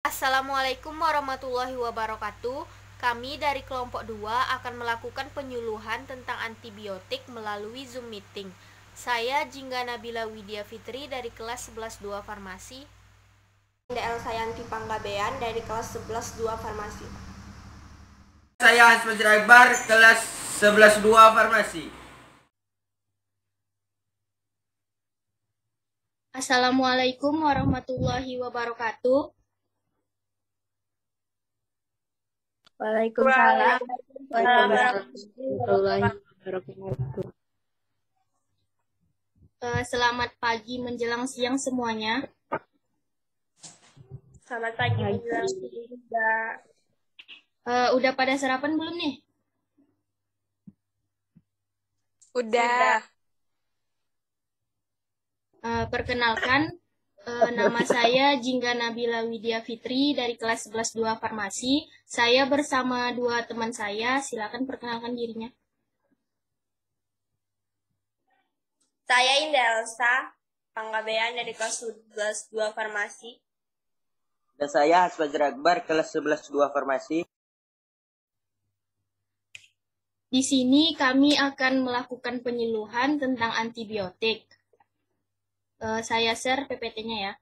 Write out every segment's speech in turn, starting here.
Assalamualaikum warahmatullahi wabarakatuh. Kami dari kelompok 2 akan melakukan penyuluhan tentang antibiotik melalui Zoom meeting. Saya Jingga Nabila Widya Fitri dari kelas 11-2 Farmasi. DL Sayanti Panggabean dari kelas 11-2 Farmasi. Saya Hans Fajri Akbar, kelas 11-2 Farmasi. Assalamualaikum warahmatullahi wabarakatuh. Waalaikumsalam warahmatullahi wabarakatuh. Selamat pagi menjelang siang semuanya. Selamat pagi menjelang siang juga. Udah pada sarapan belum nih? Udah. Perkenalkan, nama saya Jingga Nabila Widya Fitri dari kelas 11-2 Farmasi. Saya bersama dua teman saya, silakan perkenalkan dirinya. Saya Indah Elsa Panggabean dari kelas 11-2 Farmasi. Dan saya Hans Fajri Akbar, kelas 11-2 Farmasi. Di sini kami akan melakukan penyuluhan tentang antibiotik. Saya share PPT-nya ya.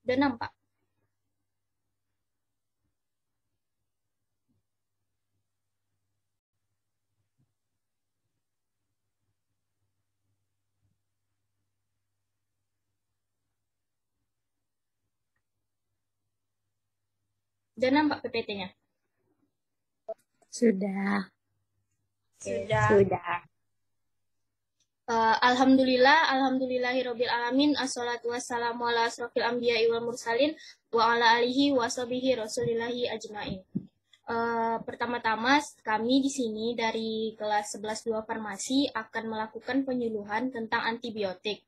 Udah nampak? Udah nampak PPT-nya? Sudah. Alhamdulillahirabbil alamin, assalatu wassalamu ala asrofil anbiya'i wal mursalin wa ala alihi wa sahbihi rasulillahi ajmain. Pertama-tama kami di sini dari kelas 11-2 Farmasi akan melakukan penyuluhan tentang antibiotik.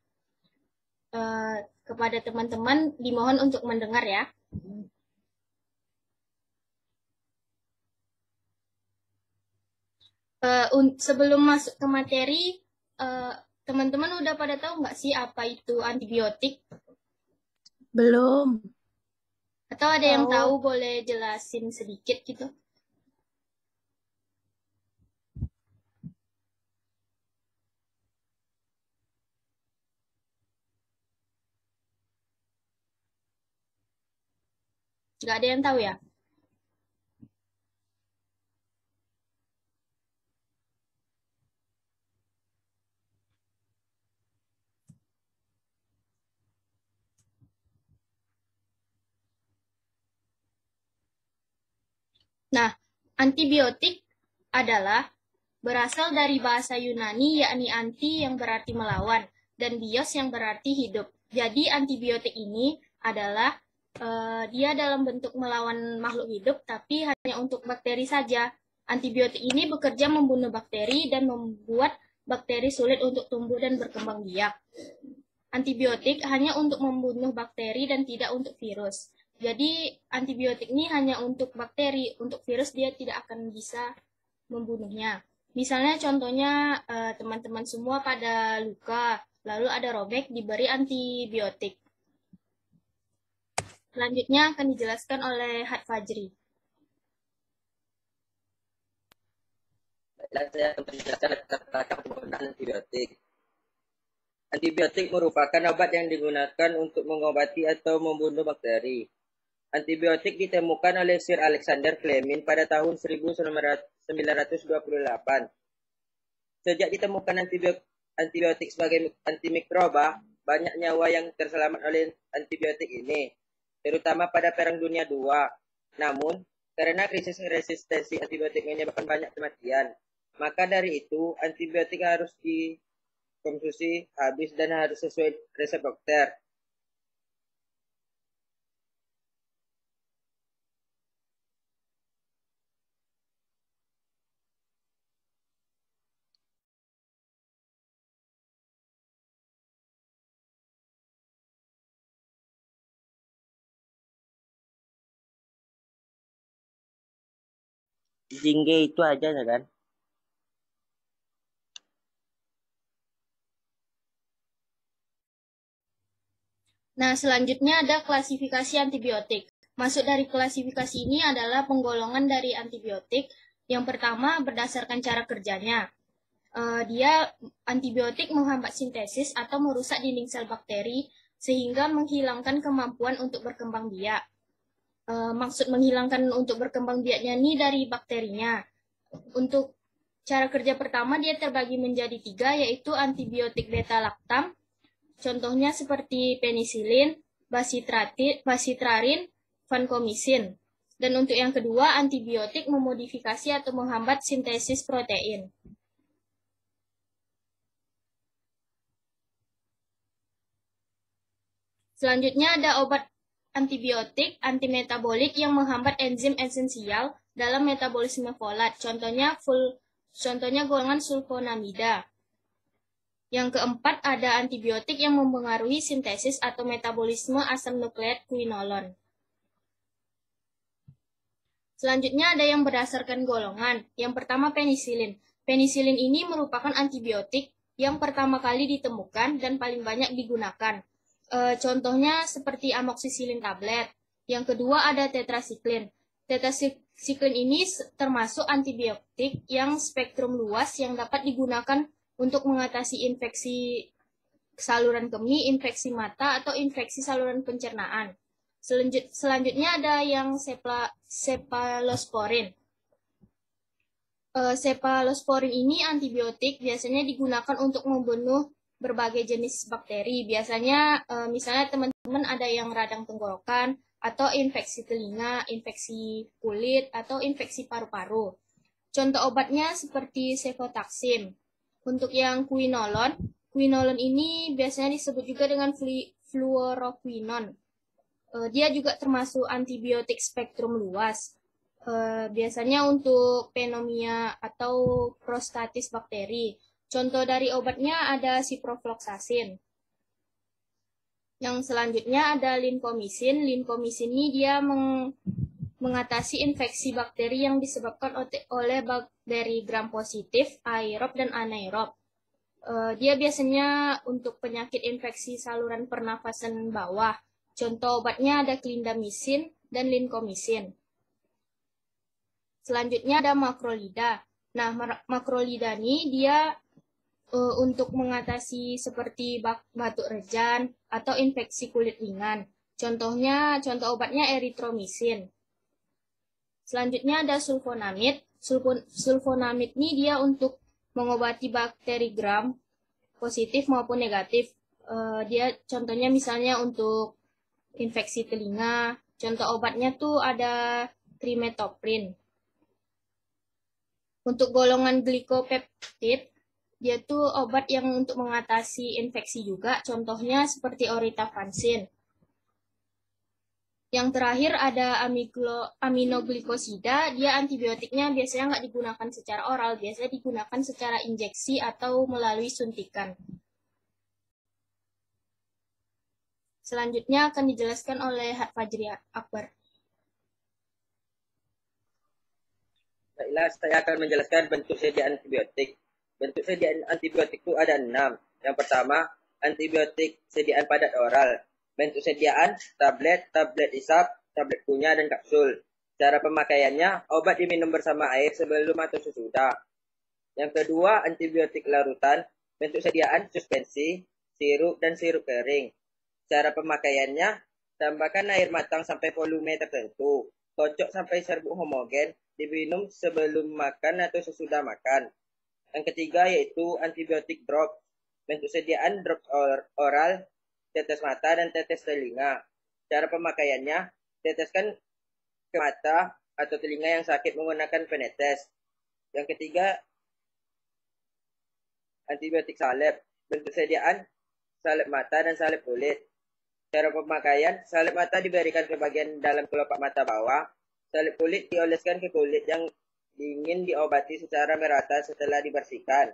Kepada teman-teman dimohon untuk mendengar ya. Sebelum masuk ke materi, teman-teman udah pada tahu nggak sih apa itu antibiotik? Belum. Atau ada yang tahu, boleh jelasin sedikit gitu? Nggak ada yang tahu ya? Nah, antibiotik adalah berasal dari bahasa Yunani yakni anti yang berarti melawan dan bios yang berarti hidup. Jadi antibiotik ini adalah dia dalam bentuk melawan makhluk hidup tapi hanya untuk bakteri saja. Antibiotik ini bekerja membunuh bakteri dan membuat bakteri sulit untuk tumbuh dan berkembang biak. Antibiotik hanya untuk membunuh bakteri dan tidak untuk virus. Jadi antibiotik ini hanya untuk bakteri, untuk virus dia tidak akan bisa membunuhnya. Misalnya contohnya teman-teman semua pada luka, lalu ada robek diberi antibiotik. Selanjutnya akan dijelaskan oleh Had Fajri. Saya akan menjelaskan tentang penggunaan antibiotik. Antibiotik merupakan obat yang digunakan untuk mengobati atau membunuh bakteri. Antibiotik ditemukan oleh Sir Alexander Fleming pada tahun 1928. Sejak ditemukan antibiotik sebagai antimikroba, banyak nyawa yang terselamat oleh antibiotik ini, terutama pada Perang Dunia II. Namun, karena krisis resistensi antibiotik menyebabkan banyak kematian, maka dari itu antibiotik harus dikonsumsi habis dan harus sesuai resep dokter. Jingge itu aja kan? Nah, selanjutnya ada klasifikasi antibiotik. Masuk dari klasifikasi ini adalah penggolongan dari antibiotik. Yang pertama, berdasarkan cara kerjanya. Dia antibiotik menghambat sintesis atau merusak dinding sel bakteri sehingga menghilangkan kemampuan untuk berkembang biak. Maksud menghilangkan untuk berkembang biaknya ini dari bakterinya. Untuk cara kerja pertama dia terbagi menjadi 3, yaitu antibiotik beta-laktam. Contohnya seperti penisilin, basitrarin, vancomycin. Dan untuk yang kedua, antibiotik memodifikasi atau menghambat sintesis protein. Selanjutnya ada obat antibiotik antimetabolik yang menghambat enzim esensial dalam metabolisme folat. Contohnya golongan sulfonamida. Yang keempat ada antibiotik yang mempengaruhi sintesis atau metabolisme asam nukleat quinolon. Selanjutnya ada yang berdasarkan golongan. Yang pertama penisilin. Penisilin ini merupakan antibiotik yang pertama kali ditemukan dan paling banyak digunakan. Contohnya seperti amoksisilin tablet. Yang kedua ada tetrasiklin. Tetrasiklin ini termasuk antibiotik yang spektrum luas yang dapat digunakan untuk mengatasi infeksi saluran kemih, infeksi mata, atau infeksi saluran pencernaan. Selanjutnya ada yang cephalosporin. Cephalosporin ini antibiotik biasanya digunakan untuk membunuh berbagai jenis bakteri. Biasanya misalnya teman-teman ada yang radang tenggorokan, atau infeksi telinga, infeksi kulit, atau infeksi paru-paru. Contoh obatnya seperti cefotaxim. Untuk yang quinolon ini biasanya disebut juga dengan fluoroquinon. Dia juga termasuk antibiotik spektrum luas. Biasanya untuk pneumonia atau prostatis bakteri. Contoh dari obatnya ada ciprofloxacin. Yang selanjutnya ada lincomycin. Lincomycin ini dia mengatasi infeksi bakteri yang disebabkan oleh bakteri gram positif, aerob, dan anaerob. Dia biasanya untuk penyakit infeksi saluran pernafasan bawah. Contoh obatnya ada clindamycin dan lincomycin. Selanjutnya ada makrolida. Nah, makrolida ini dia untuk mengatasi seperti batuk rejan atau infeksi kulit ringan. Contoh obatnya erythromycin. Selanjutnya ada sulfonamid. Sulfonamid ini dia untuk mengobati bakteri gram positif maupun negatif. Dia contohnya misalnya untuk infeksi telinga. Contoh obatnya tuh ada trimetoprim. Untuk golongan glikopeptid, dia tuh obat yang untuk mengatasi infeksi juga. Contohnya seperti oritavancin. Yang terakhir ada aminoglikosida, dia antibiotiknya biasanya nggak digunakan secara oral, biasanya digunakan secara injeksi atau melalui suntikan. Selanjutnya akan dijelaskan oleh Fajri Akbar. Baiklah, saya akan menjelaskan bentuk sedia antibiotik. Bentuk sediaan antibiotik itu ada 6. Yang pertama, antibiotik sediaan padat oral. Bentuk sediaan, tablet isap, tablet kunyah, dan kapsul. Cara pemakaiannya, obat diminum bersama air sebelum atau sesudah. Yang kedua, antibiotik larutan. Bentuk sediaan, suspensi, sirup, dan sirup kering. Cara pemakaiannya, tambahkan air matang sampai volume tertentu. Kocok sampai serbuk homogen, diminum sebelum makan atau sesudah makan. Yang ketiga yaitu antibiotik drop. Bentuk sediaan drop oral, tetes mata, dan tetes telinga. Cara pemakaiannya, teteskan ke mata atau telinga yang sakit menggunakan penetes. Yang ketiga, antibiotik salep. Bentuk sediaan, salep mata dan salep kulit. Cara pemakaian, salep mata diberikan ke bagian dalam kelopak mata bawah. Salep kulit dioleskan ke kulit yang ingin diobati secara merata setelah dibersihkan.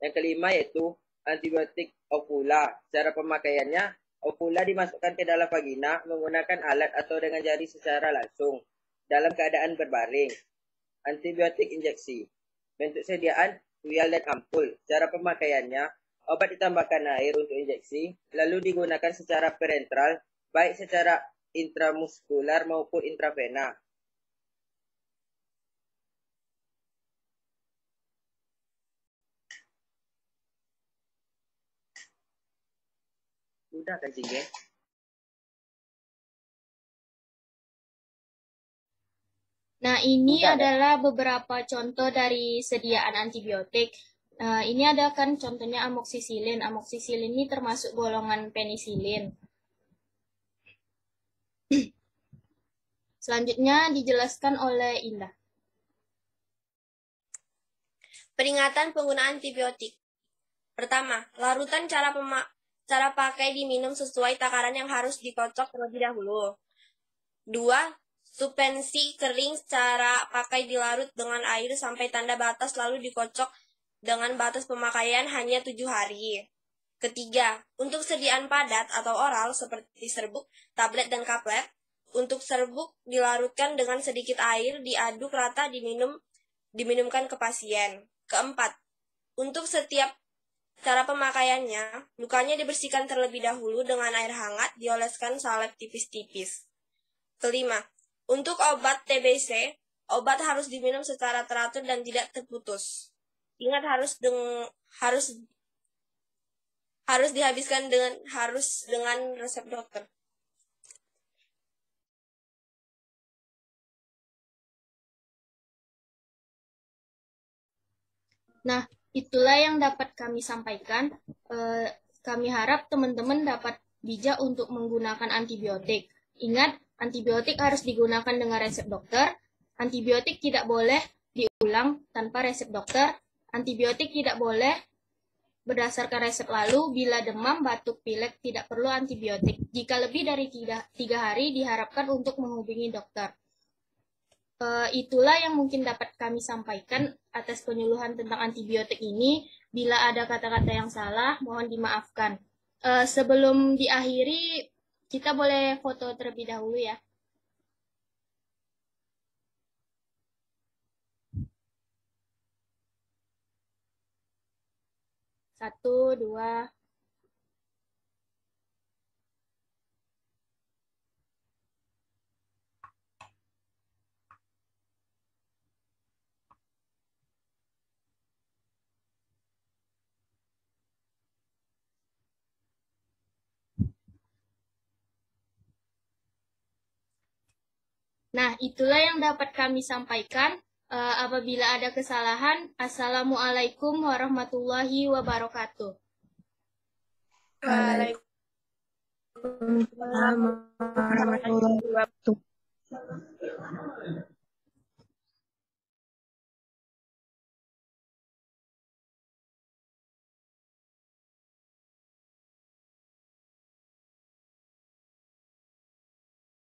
Yang kelima yaitu antibiotik okula. Cara pemakaiannya, okula dimasukkan ke dalam vagina menggunakan alat atau dengan jari secara langsung dalam keadaan berbaring. Antibiotik injeksi. Bentuk sediaan, vial dan ampul. Cara pemakaiannya, Obat ditambahkan air untuk injeksi, lalu digunakan secara parenteral, baik secara intramuskular maupun intravena. Udah kan, Jingge? Nah, ini Udah, adalah beberapa contoh dari sediaan antibiotik. Ini ada kan contohnya amoksisilin. Amoksisilin ini termasuk golongan penisilin. Selanjutnya dijelaskan oleh Indah. Peringatan penggunaan antibiotik. Pertama, larutan cara pakai diminum sesuai takaran yang harus dikocok terlebih dahulu. 2. Suspensi kering cara pakai dilarut dengan air sampai tanda batas lalu dikocok dengan batas pemakaian hanya 7 hari. Ketiga, untuk sediaan padat atau oral seperti serbuk, tablet, dan kaplet. Untuk serbuk dilarutkan dengan sedikit air, diaduk rata, diminumkan ke pasien. Keempat, untuk setiap cara pemakaiannya, lukanya dibersihkan terlebih dahulu dengan air hangat, dioleskan salep tipis-tipis. Kelima, untuk obat TBC, obat harus diminum secara teratur dan tidak terputus. Ingat harus dihabiskan dengan resep dokter. Nah, itulah yang dapat kami sampaikan. Kami harap teman-teman dapat bijak untuk menggunakan antibiotik. Ingat, antibiotik harus digunakan dengan resep dokter. Antibiotik tidak boleh diulang tanpa resep dokter. Antibiotik tidak boleh berdasarkan resep lalu. Bila demam, batuk, pilek, tidak perlu antibiotik. Jika lebih dari 3 hari, diharapkan untuk menghubungi dokter. Itulah yang mungkin dapat kami sampaikan atas penyuluhan tentang antibiotik ini. Bila ada kata-kata yang salah, mohon dimaafkan. Sebelum diakhiri, kita boleh foto terlebih dahulu ya. 1, 2. Nah, itulah yang dapat kami sampaikan. Apabila ada kesalahan, Assalamualaikum warahmatullahi wabarakatuh. Waalaikumsalam warahmatullahi wabarakatuh.